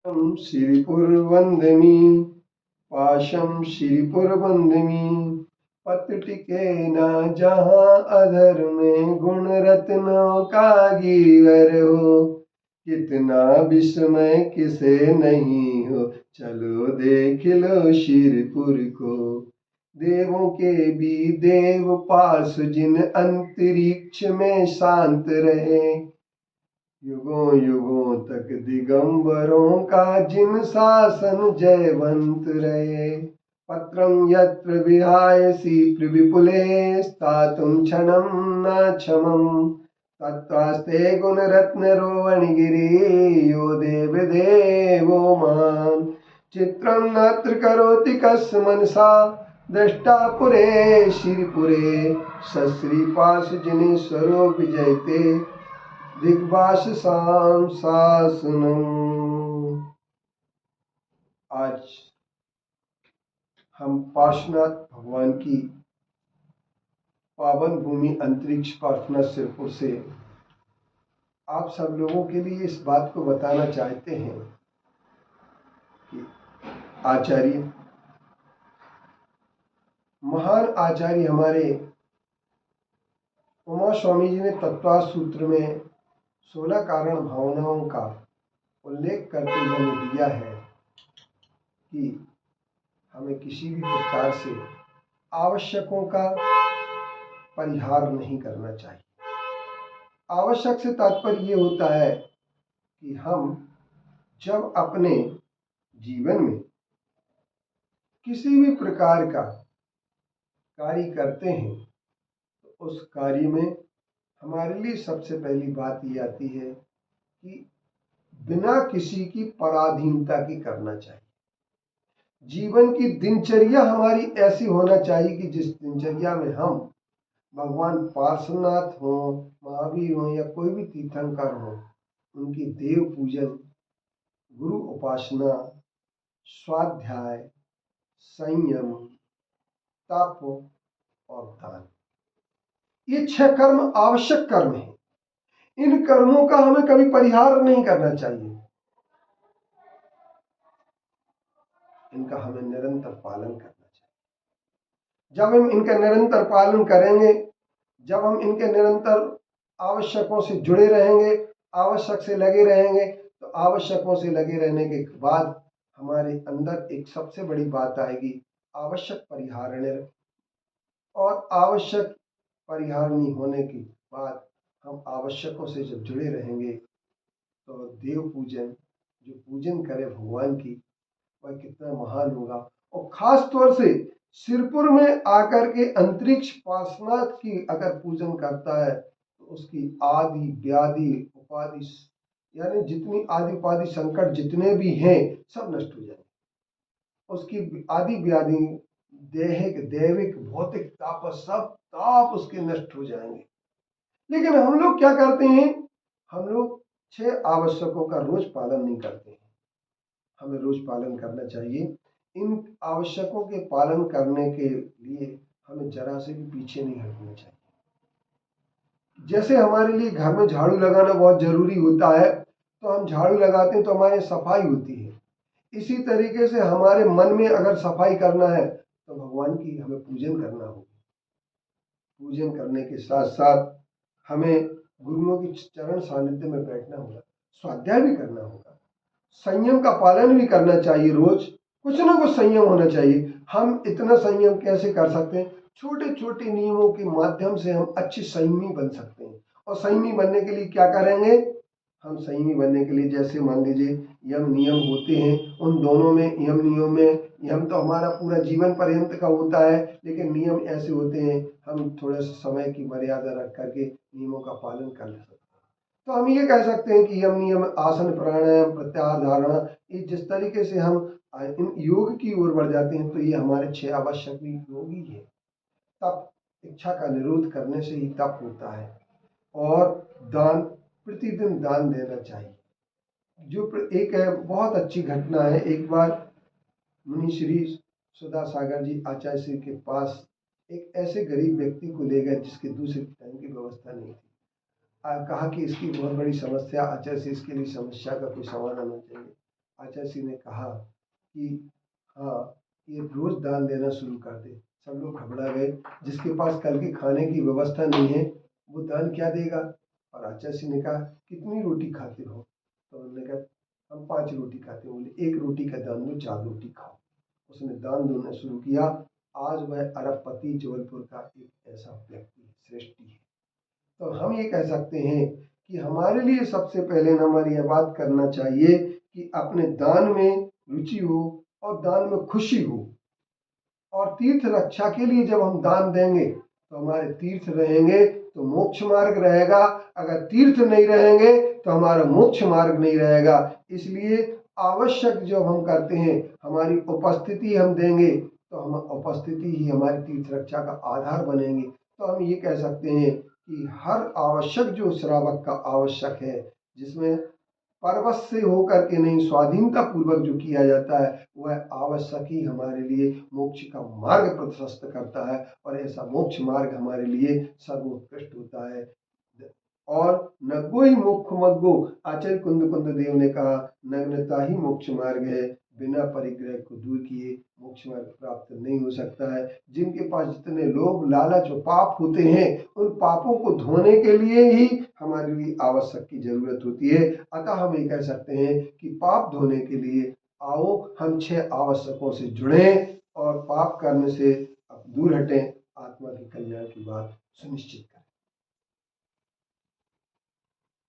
श्रीपुरवंदिनी पाशम श्रीपुरवंदिनी पत्र टिके न जहाँ अधर में गुण रत्नों का गीवर हो। कितना विस्मय किसे नहीं हो, चलो देख लो शिरपुर को। देवों के भी देव पास जिन अंतरिक्ष में शांत रहे। युगों युगों तक दिगंबरों का जिन शासन जयवंत रहे। पत्रं यत्र विहायसि विपुले स्थातुं क्षणं न क्षमम्। तत्रास्ते गुणरत्नरोवणगिरि यो देवदेवो महान्। चित्रं नत्र करोति कस्य मनसा दृष्टा पुरे श्रीपुरे। सश्रीपाश जिनेश्वरो विजयते दिग्भाष शाम शासनम। आज हम पार्श्वनाथ भगवान की पावन भूमि अंतरिक्ष पार्श्वनाथ सिरपुर से आप सब लोगों के लिए इस बात को बताना चाहते हैं कि आचार्य, महान आचार्य हमारे उमा स्वामी जी ने तत्वार्थ सूत्र में 16 कारण भावनाओं का उल्लेख करते हुए दिया है कि हमें किसी भी प्रकार से आवश्यकों का परिहार नहीं करना चाहिए। आवश्यक से तात्पर्य ये होता है कि हम जब अपने जीवन में किसी भी प्रकार का कार्य करते हैं तो उस कार्य में हमारे लिए सबसे पहली बात ये आती है कि बिना किसी की पराधीनता की करना चाहिए। जीवन की दिनचर्या हमारी ऐसी होना चाहिए कि जिस दिनचर्या में हम भगवान पार्श्वनाथ हो, महावीर हो या कोई भी तीर्थंकर हो, उनकी देव पूजन, गुरु उपासना, स्वाध्याय, संयम, तप और दान, ये 6 कर्म आवश्यक कर्म हैं। इन कर्मों का हमें कभी परिहार नहीं करना चाहिए। इनका हमें निरंतर पालन करना चाहिए। जब हम इनका निरंतर पालन करेंगे, जब हम इनके निरंतर आवश्यकों से जुड़े रहेंगे, आवश्यक से लगे रहेंगे, तो आवश्यकों से लगे रहने के बाद हमारे अंदर एक सबसे बड़ी बात आएगी, आवश्यक परिहारण्य। और आवश्यक परिहारणी होने के बाद हम आवश्यकों से जब जुड़े रहेंगे तो देव पूजन, जो पूजन करे भगवान की, वह कितना महान होगा। और खास तौर से सिरपुर में आकर के अंतरिक्ष पार्श्वनाथ की अगर पूजन करता है तो उसकी आदि व्याधि उपाधि, यानी जितनी आदि उपाधि संकट जितने भी हैं सब नष्ट हो जाएंगे। उसकी आदि व्याधि, दैहिक दैविक भौतिक ताप, सब ताप उसके नष्ट हो जाएंगे। लेकिन हम लोग क्या करते हैं, हम लोग 6 आवश्यकों का रोज पालन नहीं करते हैं। हमें रोज पालन करना चाहिए। इन आवश्यकों के पालन करने के लिए हमें जरा से भी पीछे नहीं हटना चाहिए। जैसे हमारे लिए घर में झाड़ू लगाना बहुत जरूरी होता है, तो हम झाड़ू लगाते हैं तो हमारी सफाई होती है। इसी तरीके से हमारे मन में अगर सफाई करना है तो भगवान की हमें पूजन करना होगा। पूजन करने के साथ साथ हमें गुरुओं की चरण सानिध्य में बैठना होगा, स्वाध्याय भी करना होगा, संयम का पालन भी करना चाहिए। रोज कुछ ना कुछ संयम होना चाहिए। हम इतना संयम कैसे कर सकते हैं, छोटे छोटे नियमों के माध्यम से हम अच्छे संयमी बन सकते हैं। और संयमी बनने के लिए क्या करेंगे, हम संयमी बनने के लिए जैसे मान लीजिए यम नियम होते हैं, उन दोनों में यम नियम में, यम तो हमारा पूरा जीवन पर्यंत का होता है, लेकिन नियम ऐसे होते हैं हम थोड़े से समय की मर्यादा रख करके नियमों का पालन कर सकते हैं। तो हम ये कह सकते हैं कि यम नियम, आसन, प्राणायाम, प्रत्याहार, धारणा, ये जिस तरीके से हम इन योग की ओर बढ़ जाते हैं तो ये हमारे 6 आवश्यक योग ही है। तप, इच्छा का निरोध करने से ही तप होता है। और दान, प्रतिदिन दान देना चाहिए। जो एक बहुत अच्छी घटना है, एक बार मुनि श्री सुधा सागर जी आचार्य श्री के पास एक ऐसे गरीब व्यक्ति को ले गए जिसके दूसरे टाइम की व्यवस्था नहीं थी। कहा कि इसकी बहुत बड़ी समस्या, आचार्य से इसके लिए समस्या का कोई समाधान होना चाहिए। आचार्य ने कहा कि हाँ, ये रोज दान देना शुरू कर दे। सब लोग घबरा गए, जिसके पास कल के खाने की व्यवस्था नहीं है वो दान क्या देगा। और आचार्य ने कहा कितनी रोटी खाते हो, तो उन्होंने कहा हम 5 रोटी खाते हैं। बोले 1 रोटी का दान दो, 4 रोटी खाओ। उसने दान देना शुरू किया। आज वह अरबपति जबलपुर का एक ऐसा व्यक्ति श्रेष्ठी है। तो हम ये कह सकते हैं कि हमारे लिए सबसे पहले नंबर यह बात करना चाहिए कि अपने दान में रुचि हो और दान में खुशी हो। और तीर्थ रक्षा के लिए जब हम दान देंगे तो हमारे तीर्थ रहेंगे तो मोक्ष मार्ग रहेगा। अगर तीर्थ नहीं रहेंगे तो हमारा मोक्ष मार्ग नहीं रहेगा। इसलिए आवश्यक जब हम करते हैं, हमारी उपस्थिति हम देंगे तो हम उपस्थिति ही हमारी तीर्थ रक्षा का आधार बनेंगे। तो हम ये कह सकते हैं कि हर आवश्यक जो श्रावक का आवश्यक है, जिसमें परवश से होकर के नहीं, स्वाधीनता पूर्वक जो किया जाता है, वह आवश्यक ही हमारे लिए मोक्ष का मार्ग प्रशस्त करता है। और ऐसा मोक्ष मार्ग हमारे लिए सर्वोत्कृष्ट होता है। और नग्गो ही मोक्ष मग्गो, आचार्य कुंद देव ने कहा नग्नता ही मोक्ष मार्ग है। बिना परिग्रह को दूर किए मोक्ष मार्ग प्राप्त नहीं हो सकता है। जिनके पास जितने लोभ लालच और पाप होते हैं, उन पापों को धोने के लिए ही हमारे लिए आवश्यक की जरूरत होती है। अतः हम ये कह सकते हैं कि पाप धोने के लिए आओ हम 6 आवश्यकों से जुड़ें और पाप करने से दूर हटें। आत्मा के कल्याण की बात सुनिश्चित।